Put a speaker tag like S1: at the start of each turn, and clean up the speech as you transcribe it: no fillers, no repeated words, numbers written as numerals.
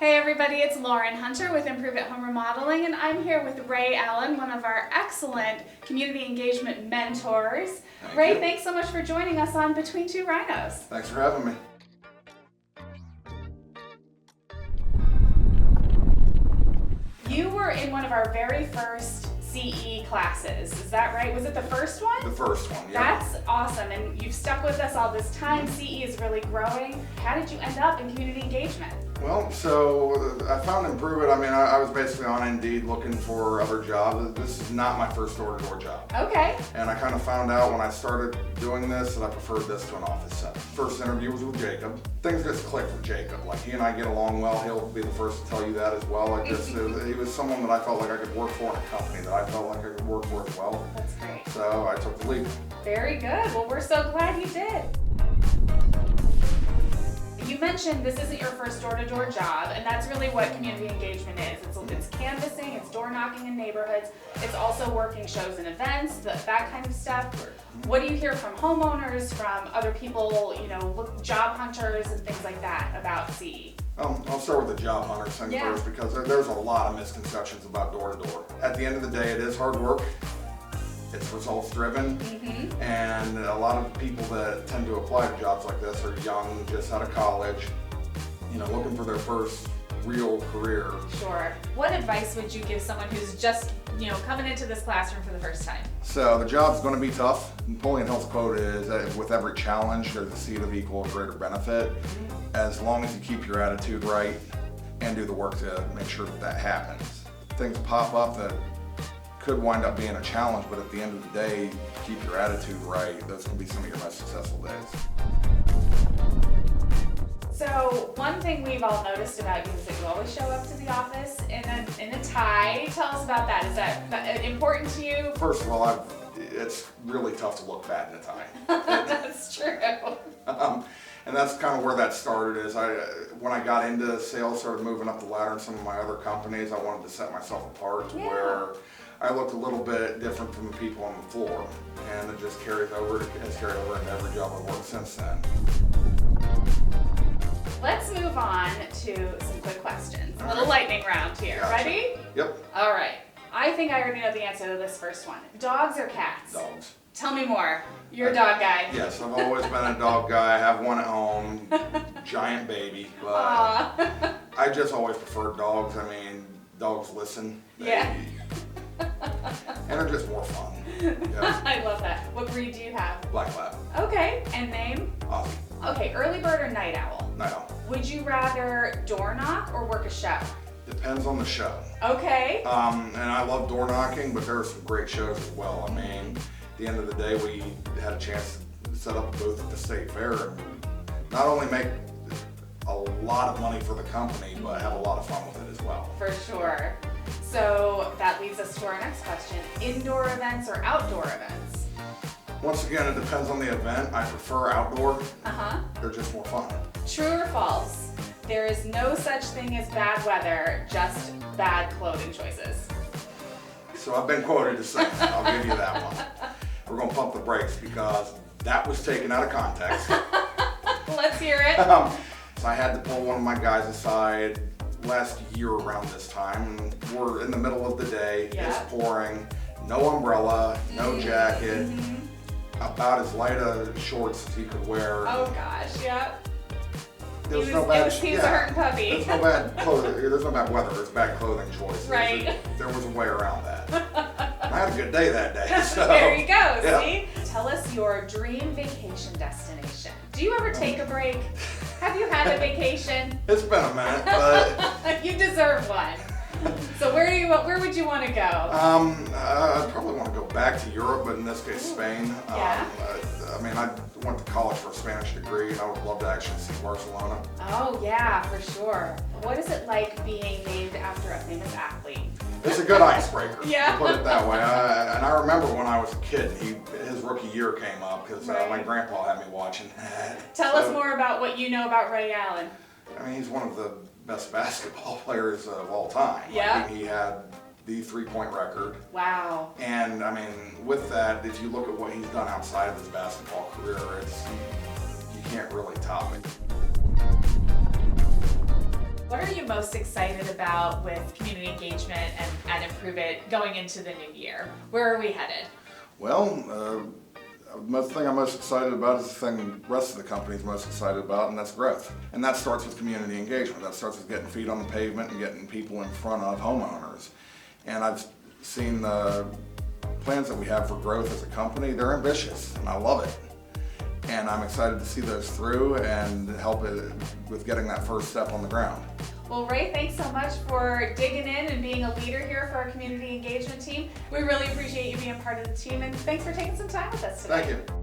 S1: Hey everybody, it's Lauren Hunter with Improveit Home Remodeling, and I'm here with Ray Allen, one of our excellent community engagement mentors. Ray, thanks so much for joining us on Between Two Rhinos.
S2: Thanks for having me.
S1: You were in one of our very first CE classes, is that right? Was it the first one?
S2: The first one, yeah.
S1: That's awesome, and you've stuck with us all this time. CE is really growing. How did you end up in community engagement?
S2: Well, so I found Improveit. I was basically on Indeed looking for other jobs. This is not my first door-to-door job.
S1: Okay.
S2: And I kind of found out when I started doing this that I preferred this to an office setting. First interview was with Jacob. Things just clicked with Jacob. Like, he and I get along well. He'll be the first to tell you that as well. Like, he was someone that I felt like I could work for in a company that I felt like I could work for as well.
S1: That's great.
S2: So I took the leap.
S1: Very good. Well, we're so glad you did. You mentioned this isn't your first door-to-door job, and that's really what community engagement is. It's canvassing, it's door knocking in neighborhoods, it's also working shows and events, that kind of stuff. What do you hear from homeowners, from other people, job hunters and things like that about CE?
S2: I'll start with the job hunter thing first, because there's a lot of misconceptions about door-to-door. At the end of the day, it is hard work. It's results driven, and a lot of people that tend to apply to jobs like this are young, just out of college, looking for their first real career.
S1: Sure. What advice would you give someone who's just, coming into this classroom for the first time?
S2: So the job's going to be tough. Napoleon Hill's quote is that with every challenge, there's a seed of equal or greater benefit. As long as you keep your attitude right and do the work to make sure that happens. Things pop up that could wind up being a challenge, but at the end of the day, keep your attitude right. That's going to be some of your most successful days.
S1: So one thing we've all noticed about you is that you always show up to the office in a tie. Tell us about that. Is that important to you?
S2: First of all, it's really tough to look bad in a tie.
S1: That's true.
S2: And that's kind of where that started. When I got into sales, started moving up the ladder in some of my other companies, I wanted to set myself apart to where I looked a little bit different from the people on the floor, and it just has carried over into every job I've worked since then.
S1: Let's move on to some quick questions. A little lightning round here.
S2: Gotcha.
S1: Ready?
S2: Yep.
S1: All right. I think I already know the answer to this first one. Dogs or cats?
S2: Dogs.
S1: Tell me more. You're a dog guy.
S2: Yes, I've always been a dog guy. I have one at home, giant baby, but I just always preferred dogs. Dogs listen. And they're just more fun. Yeah.
S1: I love that. What breed do you have?
S2: Black Lab.
S1: Okay, and name?
S2: Ozzy.
S1: Okay, early bird or night owl?
S2: Night owl.
S1: Would you rather door knock or work a show?
S2: Depends on the show.
S1: Okay.
S2: And I love door knocking, but there are some great shows as well. At the end of the day, we had a chance to set up a booth at the State Fair and not only make a lot of money for the company, but have a lot of fun with it as well.
S1: For sure. So that leads us to our next question. Indoor events or outdoor events?
S2: Once again, it depends on the event. I prefer outdoor. They're just more fun.
S1: True or false? There is no such thing as bad weather, just bad clothing choices.
S2: So I've been quoted as saying, I'll give you that one. We're going to pump the brakes because that was taken out of context.
S1: Let's hear it.
S2: So I had to pull one of my guys aside last year around this time. We're in the middle of the day, it's pouring, no umbrella, no jacket, about as light a shorts as he could wear.
S1: Oh gosh, yeah.
S2: He was a hurting
S1: puppy.
S2: There's no bad clothing. There's no bad weather. It's bad clothing choice.
S1: Right.
S2: There was a way around that. I had a good day that day. So
S1: there you go. See. Tell us your dream vacation destination. Do you ever take a break? Have you had a vacation?
S2: It's been a minute, but
S1: you deserve one. So where would you want to go?
S2: I'd probably want to go back to Europe, but in this case, Spain. I went to college for a Spanish degree, and I would love to actually see Barcelona.
S1: Oh yeah, for sure. What is it like being named after a famous athlete?
S2: It's a good icebreaker,
S1: to
S2: put it that way. And I remember when I was a kid, his rookie year came up, because my grandpa had me watching that.
S1: Tell us more about what you know about Ray Allen.
S2: He's one of the best basketball players of all time.
S1: Yeah.
S2: He had the three-point record.
S1: Wow.
S2: And with that, if you look at what he's done outside of his basketball career, you can't really top it.
S1: What are you most excited about with community engagement and Improveit going into the new year? Where are we headed?
S2: Well, the thing I'm most excited about is the thing the rest of the company's most excited about, and that's growth. And that starts with community engagement. That starts with getting feet on the pavement and getting people in front of homeowners. And I've seen the plans that we have for growth as a company. They're ambitious, and I love it. And I'm excited to see those through and help it with getting that first step on the ground.
S1: Well, Ray, thanks so much for digging in and being a leader here for our community engagement team. We really appreciate you being part of the team, and thanks for taking some time with us today.
S2: Thank you.